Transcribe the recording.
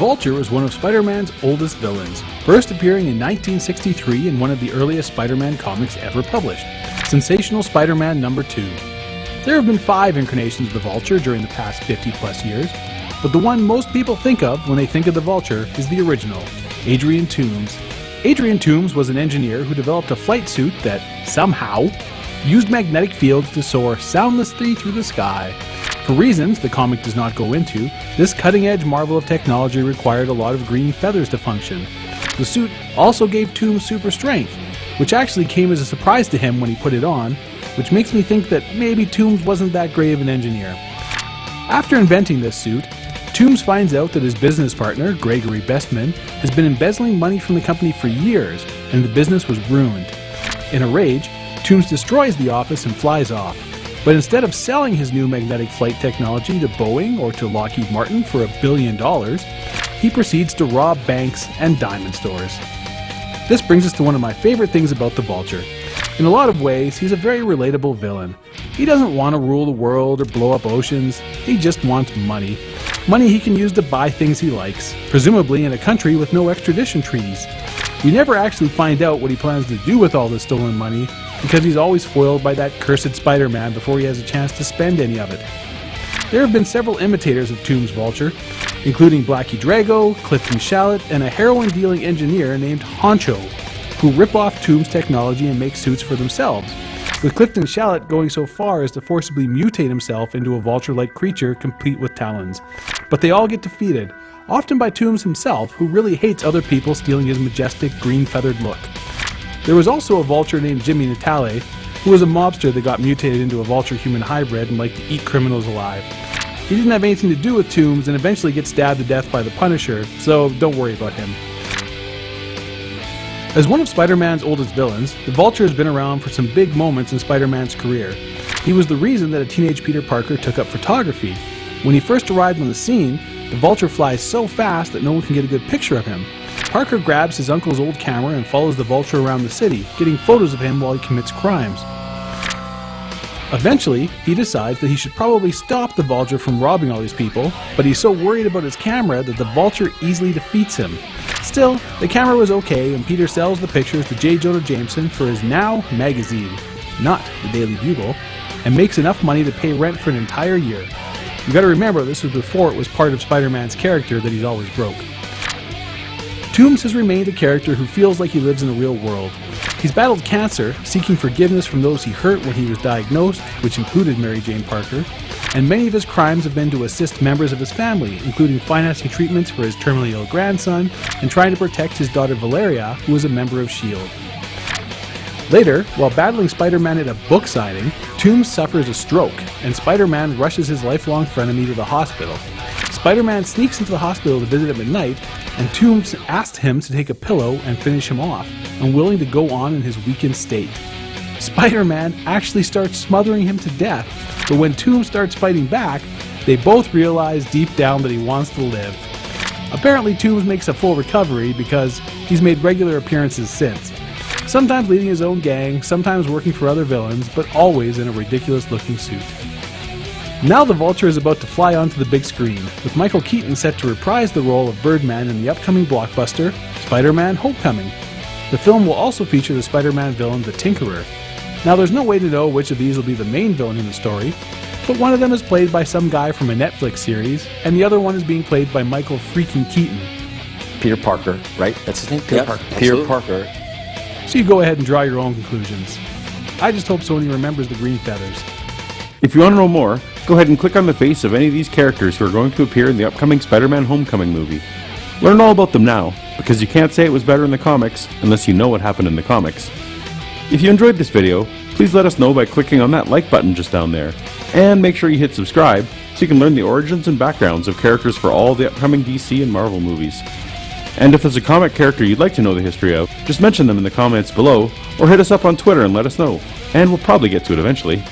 Vulture is one of Spider-Man's oldest villains, first appearing in 1963 in one of the earliest Spider-Man comics ever published, Sensational Spider-Man number 2. There have been 5 incarnations of the Vulture during the past 50 plus years, but the one most people think of when they think of the Vulture is the original, Adrian Toomes. Adrian Toomes was an engineer who developed a flight suit that, somehow, used magnetic fields to soar soundlessly through the sky. For reasons the comic does not go into, this cutting-edge marvel of technology required a lot of green feathers to function. The suit also gave Toomes super strength, which actually came as a surprise to him when he put it on, which makes me think that maybe Toomes wasn't that great of an engineer. After inventing this suit, Toomes finds out that his business partner, Gregory Bestman, has been embezzling money from the company for years, and the business was ruined. In a rage, Toomes destroys the office and flies off. But instead of selling his new magnetic flight technology to Boeing or to Lockheed Martin for $1 billion, he proceeds to rob banks and diamond stores. This brings us to one of my favorite things about the Vulture. In a lot of ways, he's a very relatable villain. He doesn't want to rule the world or blow up oceans, he just wants money. Money he can use to buy things he likes, presumably in a country with no extradition treaties. We never actually find out what he plans to do with all this stolen money, because he's always foiled by that cursed Spider-Man before he has a chance to spend any of it. There have been several imitators of Toomes' Vulture, including Blackie Drago, Clifton Shallot, and a heroin-dealing engineer named Honcho, who rip off Toomes' technology and make suits for themselves, with Clifton Shallot going so far as to forcibly mutate himself into a vulture-like creature complete with talons. But they all get defeated, often by Toomes himself, who really hates other people stealing his majestic green-feathered look. There was also a vulture named Jimmy Natale, who was a mobster that got mutated into a vulture-human hybrid and liked to eat criminals alive. He didn't have anything to do with Toomes and eventually gets stabbed to death by the Punisher, so don't worry about him. As one of Spider-Man's oldest villains, the Vulture has been around for some big moments in Spider-Man's career. He was the reason that a teenage Peter Parker took up photography. When he first arrived on the scene, the Vulture flies so fast that no one can get a good picture of him. Parker grabs his uncle's old camera and follows the Vulture around the city, getting photos of him while he commits crimes. Eventually, he decides that he should probably stop the Vulture from robbing all these people, but he's so worried about his camera that the Vulture easily defeats him. Still, the camera was okay, and Peter sells the pictures to J. Jonah Jameson for his Now magazine, not the Daily Bugle, and makes enough money to pay rent for an entire year. You gotta remember, this was before it was part of Spider-Man's character that he's always broke. Toomes has remained a character who feels like he lives in the real world. He's battled cancer, seeking forgiveness from those he hurt when he was diagnosed, which included Mary Jane Parker, and many of his crimes have been to assist members of his family, including financing treatments for his terminally ill grandson and trying to protect his daughter Valeria, who is a member of S.H.I.E.L.D. Later, while battling Spider-Man at a book signing, Toomes suffers a stroke, and Spider-Man rushes his lifelong frenemy to the hospital. Spider-Man sneaks into the hospital to visit him at night, and Toomes asked him to take a pillow and finish him off, unwilling to go on in his weakened state. Spider-Man actually starts smothering him to death, but when Toomes starts fighting back, they both realize deep down that he wants to live. Apparently Toomes makes a full recovery because he's made regular appearances since, sometimes leading his own gang, sometimes working for other villains, but always in a ridiculous-looking suit. Now the Vulture is about to fly onto the big screen, with Michael Keaton set to reprise the role of Birdman in the upcoming blockbuster, Spider-Man Homecoming. The film will also feature the Spider-Man villain, the Tinkerer. Now there's no way to know which of these will be the main villain in the story, but one of them is played by some guy from a Netflix series, and the other one is being played by Michael freaking Keaton. Peter Parker, right? That's his name? Peter Parker. Peter Parker. So you go ahead and draw your own conclusions. I just hope Sony remembers the green feathers. If you want to know more, go ahead and click on the face of any of these characters who are going to appear in the upcoming Spider-Man Homecoming movie. Learn all about them now, because you can't say it was better in the comics unless you know what happened in the comics. If you enjoyed this video, please let us know by clicking on that like button just down there, and make sure you hit subscribe so you can learn the origins and backgrounds of characters for all the upcoming DC and Marvel movies. And if there's a comic character you'd like to know the history of, just mention them in the comments below, or hit us up on Twitter and let us know, and we'll probably get to it eventually.